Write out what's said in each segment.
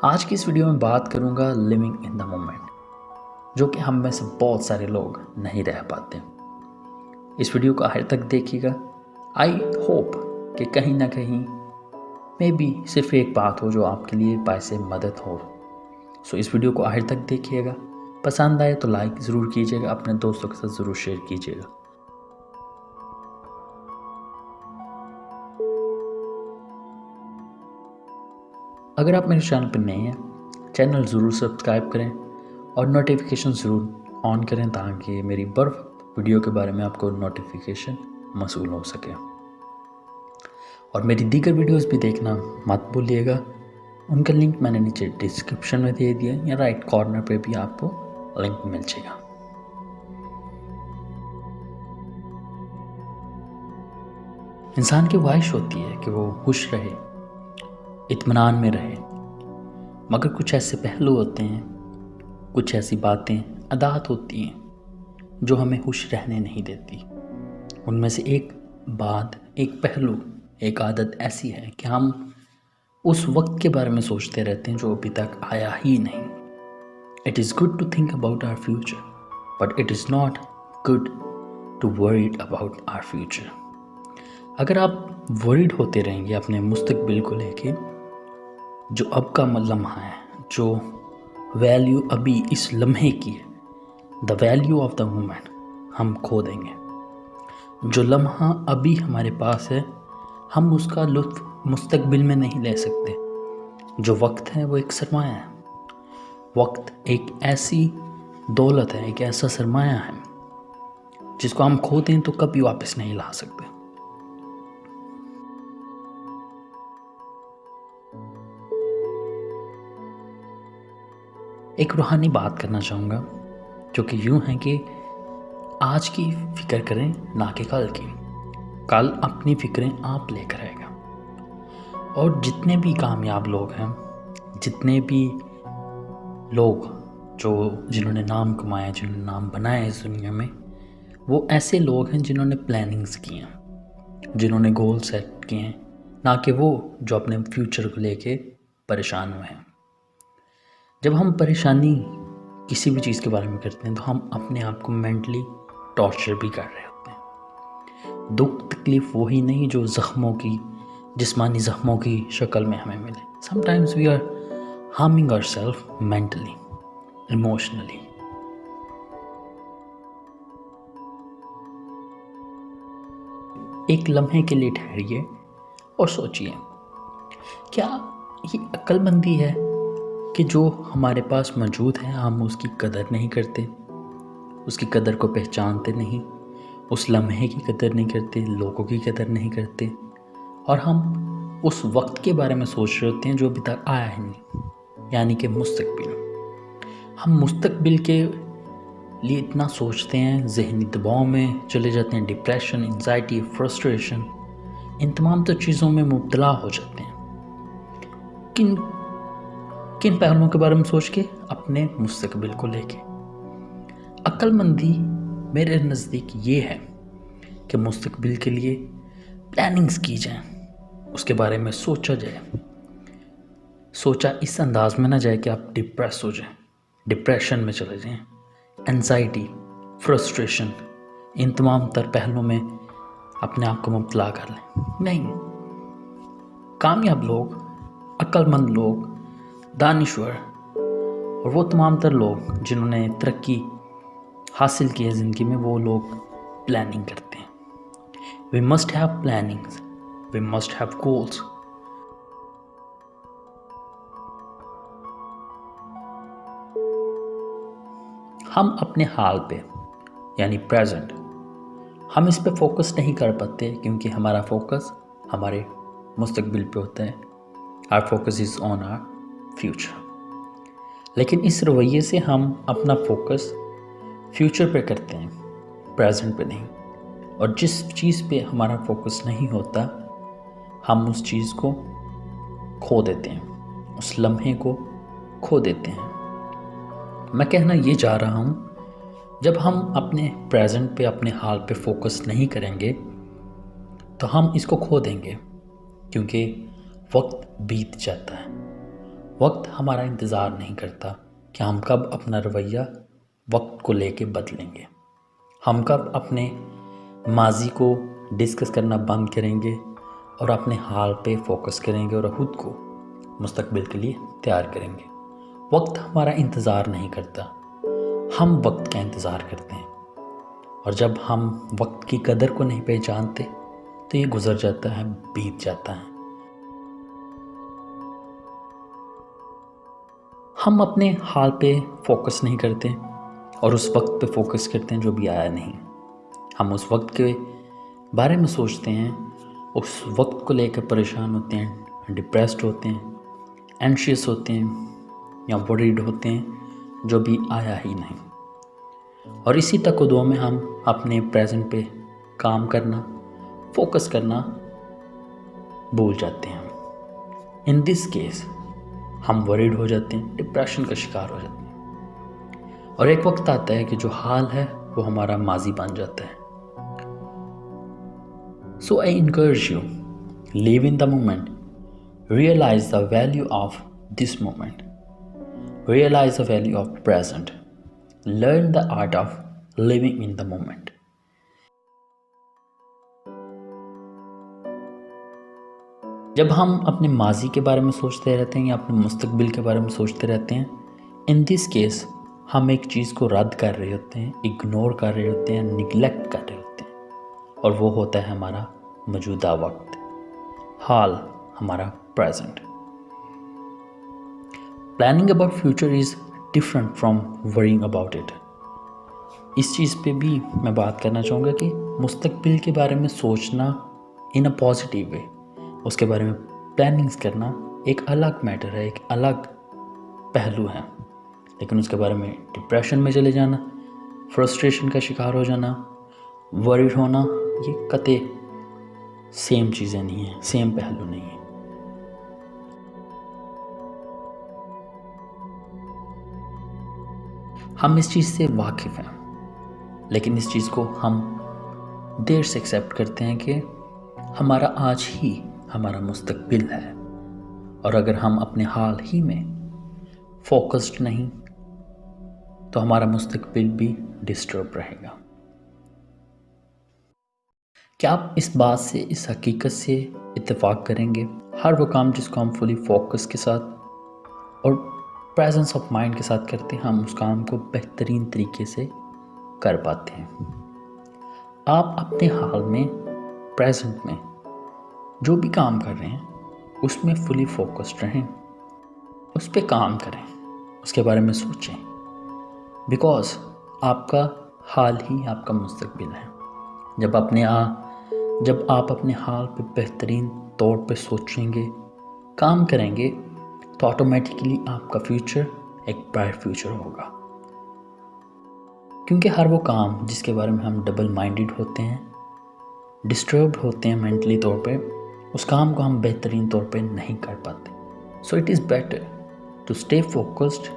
آج کی اس ویڈیو میں بات کروں گا لیونگ ان دا مومنٹ، جو کہ ہم میں سے بہت سارے لوگ نہیں رہ پاتے۔ اس ویڈیو کو آخر تک دیکھیے گا۔ آئی ہوپ کہ کہیں نہ کہیں میں بھی صرف ایک بات ہو جو آپ کے لیے باعث مدد ہو۔ سو اس ویڈیو کو آخر تک دیکھیے گا۔ پسند آئے تو لائک ضرور کیجیے گا، اپنے دوستوں کے ساتھ ضرور شیئر کیجیے گا۔ اگر آپ میرے چینل پر نئے ہیں، چینل ضرور سبسکرائب کریں اور نوٹیفیکیشن ضرور آن کریں تاکہ میری ویڈیو کے بارے میں آپ کو نوٹیفیکیشن موصول ہو سکے۔ اور میری دیگر ویڈیوز بھی دیکھنا مت بھولیے گا، ان کا لنک میں نے نیچے ڈسکرپشن میں دے دیا یا رائٹ کارنر پہ بھی آپ کو لنک مل جائے گا۔ انسان کی خواہش ہوتی ہے کہ وہ خوش رہے، اطمینان میں رہے، مگر کچھ ایسے پہلو ہوتے ہیں، کچھ ایسی باتیں، عادات ہوتی ہیں جو ہمیں خوش رہنے نہیں دیتی۔ ان میں سے ایک بات، ایک پہلو، ایک عادت ایسی ہے کہ ہم اس وقت کے بارے میں سوچتے رہتے ہیں جو ابھی تک آیا ہی نہیں۔ It is good to think about our future, but it is not good to worry about our future۔ اگر آپ ورڈ ہوتے رہیں گے اپنے مستقبل کو لے کے، جو اب کا لمحہ ہے، جو ویلیو ابھی اس لمحے کی ہے، the value of the moment, ہم کھو دیں گے۔ جو لمحہ ابھی ہمارے پاس ہے، ہم اس کا لطف مستقبل میں نہیں لے سکتے۔ جو وقت ہے وہ ایک سرمایہ ہے۔ وقت ایک ایسی دولت ہے، ایک ایسا سرمایہ ہے جس کو ہم کھو دیں تو کبھی واپس نہیں لا سکتے۔ ایک روحانی بات کرنا چاہوں گا جو کہ یوں ہے کہ آج کی فکر کریں نہ کہ کل کی۔ کل اپنی فکریں آپ لے کر آئے گا۔ اور جتنے بھی کامیاب لوگ ہیں، جتنے بھی لوگ جنہوں نے نام کمایا، جنہوں نے نام بنایا اس دنیا میں، وہ ایسے لوگ ہیں جنہوں نے پلاننگز کی ہیں، جنہوں نے گول سیٹ کیے ہیں، نہ کہ وہ جو اپنے فیوچر کو لے کے پریشان ہوئے ہیں۔ جب ہم پریشانی کسی بھی چیز کے بارے میں کرتے ہیں تو ہم اپنے آپ کو مینٹلی ٹارچر بھی کر رہے ہوتے ہیں۔ دکھ تکلیف وہی نہیں جو زخموں کی، جسمانی زخموں کی شکل میں ہمیں ملے۔ Sometimes we are harming ourselves mentally, emotionally۔ ایک لمحے کے لیے ٹھہریے اور سوچئے، کیا یہ عقل مندی ہے کہ جو ہمارے پاس موجود ہے ہم اس کی قدر نہیں کرتے، اس کی قدر کو پہچانتے نہیں، اس لمحے کی قدر نہیں کرتے، لوگوں کی قدر نہیں کرتے، اور ہم اس وقت کے بارے میں سوچ رہے ہوتے ہیں جو ابھی تک آیا ہی نہیں، یعنی کہ مستقبل۔ ہم مستقبل کے لیے اتنا سوچتے ہیں، ذہنی دباؤ میں چلے جاتے ہیں، ڈپریشن، انزائٹی، فرسٹریشن، ان تمام تو چیزوں میں مبتلا ہو جاتے ہیں۔ کن پہلوؤں کے بارے میں سوچ کے؟ اپنے مستقبل کو لے کے۔ عقل مندی میرے نزدیک یہ ہے کہ مستقبل کے لیے پلاننگز کی جائیں، اس کے بارے میں سوچا جائے۔ سوچا اس انداز میں نہ جائے کہ آپ ڈپریس ہو جائیں، ڈپریشن میں چلے جائیں، انزائٹی، فرسٹریشن، ان تمام تر پہلوؤں میں اپنے آپ کو مبتلا کر لیں۔ نہیں، کامیاب لوگ، عقل مند لوگ، دانشور اور وہ تمام تر لوگ جنہوں نے ترقی حاصل کی ہے زندگی میں، وہ لوگ پلاننگ کرتے ہیں۔ We must have plannings, we must have goals۔ ہم اپنے حال پہ، یعنی پریزنٹ، ہم اس پہ فوکس نہیں کر پاتے کیونکہ ہمارا فوکس ہمارے مستقبل پہ ہوتا ہے۔ Our focus is on our future۔ لیکن اس رویے سے ہم اپنا فوکس فیوچر پہ کرتے ہیں، پریزنٹ پہ نہیں۔ اور جس چیز پہ ہمارا فوکس نہیں ہوتا، ہم اس چیز کو کھو دیتے ہیں، اس لمحے کو کھو دیتے ہیں۔ میں کہنا یہ چاہ رہا ہوں، جب ہم اپنے پریزنٹ پہ، اپنے حال پہ فوکس نہیں کریں گے تو ہم اس کو کھو دیں گے، کیونکہ وقت بیت جاتا ہے، وقت ہمارا انتظار نہیں کرتا کہ ہم کب اپنا رویہ وقت کو لے کے بدلیں گے، ہم کب اپنے ماضی کو ڈسکس کرنا بند کریں گے اور اپنے حال پہ فوکس کریں گے اور خود کو مستقبل کے لیے تیار کریں گے۔ وقت ہمارا انتظار نہیں کرتا، ہم وقت کا انتظار کرتے ہیں، اور جب ہم وقت کی قدر کو نہیں پہچانتے تو یہ گزر جاتا ہے، بیت جاتا ہے۔ ہم اپنے حال پہ فوکس نہیں کرتے اور اس وقت پہ فوکس کرتے ہیں جو بھی آیا نہیں۔ ہم اس وقت کے بارے میں سوچتے ہیں، اس وقت کو لے کر پریشان ہوتے ہیں، ڈپریسڈ ہوتے ہیں، اینشیس ہوتے ہیں یا وریڈ ہوتے ہیں جو بھی آیا ہی نہیں، اور اسی تکدو میں ہم اپنے پریزنٹ پہ کام کرنا، فوکس کرنا بھول جاتے ہیں۔ ان دس کیس ہم وریڈ ہو جاتے ہیں، ڈپریشن کا شکار ہو جاتے ہیں، اور ایک وقت آتا ہے کہ جو حال ہے وہ ہمارا ماضی بن جاتا ہے۔ So I encourage you, live in the moment, realize the value of this moment, realize the value of present, learn the art of living in the moment. جب ہم اپنے ماضی کے بارے میں سوچتے رہتے ہیں یا اپنے مستقبل کے بارے میں سوچتے رہتے ہیں، ان دس کیس ہم ایک چیز کو رد کر رہے ہوتے ہیں، اگنور کر رہے ہوتے ہیں، نگلیکٹ کر رہے ہوتے ہیں، اور وہ ہوتا ہے ہمارا موجودہ وقت، حال، ہمارا present. Planning about future is different from worrying about it. اس چیز پہ بھی میں بات کرنا چاہوں گا کہ مستقبل کے بارے میں سوچنا ان اے پازیٹیو وے، اس کے بارے میں پلاننگز کرنا ایک الگ میٹر ہے، ایک الگ پہلو ہے، لیکن اس کے بارے میں ڈپریشن میں چلے جانا، فرسٹریشن کا شکار ہو جانا، وریڈ ہونا، یہ قطعی سیم چیزیں نہیں ہیں، سیم پہلو نہیں ہیں۔ ہم اس چیز سے واقف ہیں، لیکن اس چیز کو ہم دیر سے ایکسیپٹ کرتے ہیں کہ ہمارا آج ہی ہمارا مستقبل ہے، اور اگر ہم اپنے حال ہی میں فوکسڈ نہیں تو ہمارا مستقبل بھی ڈسٹرب رہے گا۔ کیا آپ اس بات سے، اس حقیقت سے اتفاق کریں گے؟ ہر وہ کام جس کو ہم فلی فوکس کے ساتھ اور پریزنس آف مائنڈ کے ساتھ کرتے ہیں، ہم اس کام کو بہترین طریقے سے کر پاتے ہیں۔ آپ اپنے حال میں، پریزنٹ میں جو بھی کام کر رہے ہیں اس میں فلی فوکسڈ رہیں، اس پہ کام کریں، اس کے بارے میں سوچیں، بیکاز آپ کا حال ہی آپ کا مستقبل ہے۔ جب آپ اپنے حال پہ بہترین طور پہ سوچیں گے، کام کریں گے، تو آٹومیٹکلی آپ کا فیوچر ایک برائٹ فیوچر ہوگا، کیونکہ ہر وہ کام جس کے بارے میں ہم ڈبل مائنڈڈ ہوتے ہیں، ڈسٹربڈ ہوتے ہیں مینٹلی طور پہ، اس کام کو ہم بہترین طور پہ نہیں کر پاتے۔ So it is better to stay focused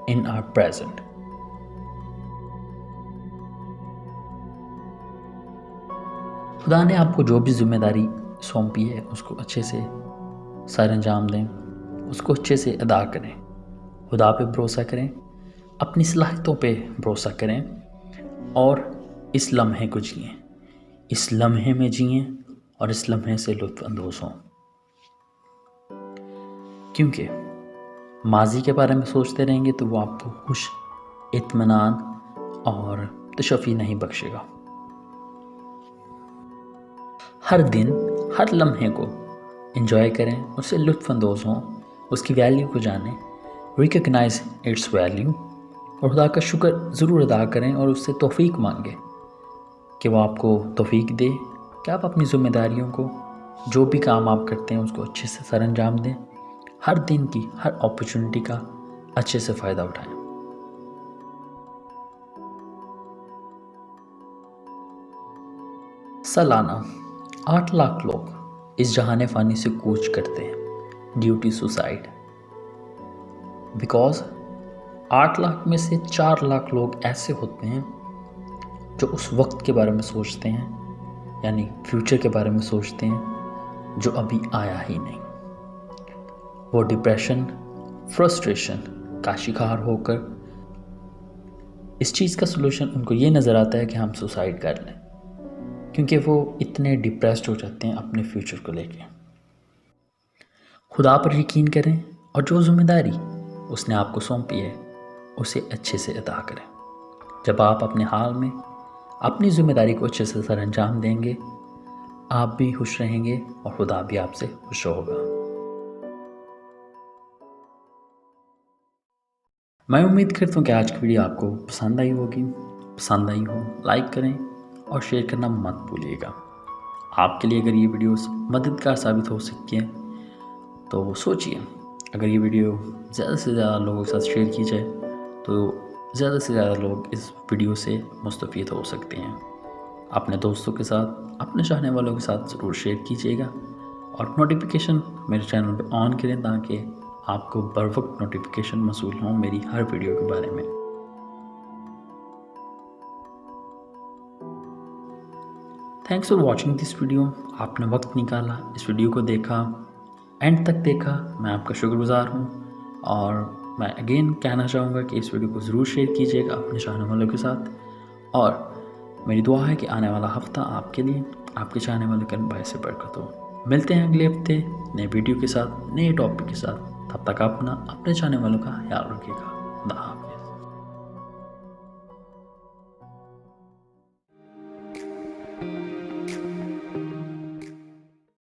in our present. خدا نے آپ کو جو بھی ذمہ داری سونپی ہے اس کو اچھے سے سر انجام دیں، اس کو اچھے سے ادا کریں، خدا پہ بھروسہ کریں، اپنی صلاحیتوں پہ بھروسہ کریں، اور اس لمحے کو جئیں، اس لمحے میں جئیں اور اس لمحے سے لطف اندوز ہوں، کیونکہ ماضی کے بارے میں سوچتے رہیں گے تو وہ آپ کو خوش، اطمینان اور تشفی نہیں بخشے گا۔ ہر دن، ہر لمحے کو انجوائے کریں، اس سے لطف اندوز ہوں، اس کی ویلیو کو جانیں، ریکگنائز اٹس ویلیو، اور خدا کا شکر ضرور ادا کریں اور اس سے توفیق مانگیں کہ وہ آپ کو توفیق دے کہ آپ اپنی ذمہ داریوں کو، جو بھی کام آپ کرتے ہیں اس کو اچھے سے سر انجام دیں، ہر دن کی ہر اپرچونٹی کا اچھے سے فائدہ اٹھائیں۔ سالانہ 8 لاکھ لوگ اس جہان فانی سے کوچ کرتے ہیں due to suicide, because 8 lakh میں سے 4 لاکھ لوگ ایسے ہوتے ہیں جو اس وقت کے بارے میں سوچتے ہیں، یعنی فیوچر کے بارے میں سوچتے ہیں جو ابھی آیا ہی نہیں۔ وہ ڈپریشن فرسٹریشن کا شکار ہو کر اس چیز کا سلوشن ان کو یہ نظر آتا ہے کہ ہم سوسائڈ کر لیں، کیونکہ وہ اتنے ڈپریسڈ ہو جاتے ہیں اپنے فیوچر کو لے کے۔ خدا پر یقین کریں اور جو ذمہ داری اس نے آپ کو سونپی ہے اسے اچھے سے ادا کریں۔ جب آپ اپنے حال میں اپنی ذمہ داری کو اچھے سے سر انجام دیں گے، آپ بھی خوش رہیں گے اور خدا بھی آپ سے خوش ہوگا۔ میں امید کرتا ہوں کہ آج کی ویڈیو آپ کو پسند آئی ہوگی۔ پسند آئی ہو لائک کریں اور شیئر کرنا مت بھولیے گا۔ آپ کے لیے اگر یہ ویڈیوز مددگار ثابت ہو سکتی ہیں تو سوچئے، اگر یہ ویڈیو زیادہ سے زیادہ لوگوں کے ساتھ شیئر کی جائے تو زیادہ سے زیادہ لوگ اس ویڈیو سے مستفید ہو سکتے ہیں۔ اپنے دوستوں کے ساتھ، اپنے چاہنے والوں کے ساتھ ضرور شیئر کیجیے گا اور نوٹیفیکیشن میرے چینل پہ آن کریں تاکہ آپ کو بر وقت نوٹیفیکیشن موصول ہوں میری ہر ویڈیو کے بارے میں۔ Thanks for watching this video. آپ نے وقت نکالا، اس ویڈیو کو دیکھا، اینڈ تک دیکھا، میں آپ کا شکر گزار ہوں۔ اور میں اگین کہنا چاہوں گا کہ اس ویڈیو کو ضرور شیئر کیجیے گا اپنے چاہنے والوں کے ساتھ، اور میری دعا ہے کہ آنے والا ہفتہ آپ کے لیے، آپ کے چاہنے والوں کے باعث برکت ہو۔ ملتے ہیں اگلے ہفتے نئے ویڈیو کے ساتھ، نئے ٹاپک کے ساتھ۔ تب تک اپنے چاہنے والوں کا خیال رکھیے گا۔ خدا حافظ۔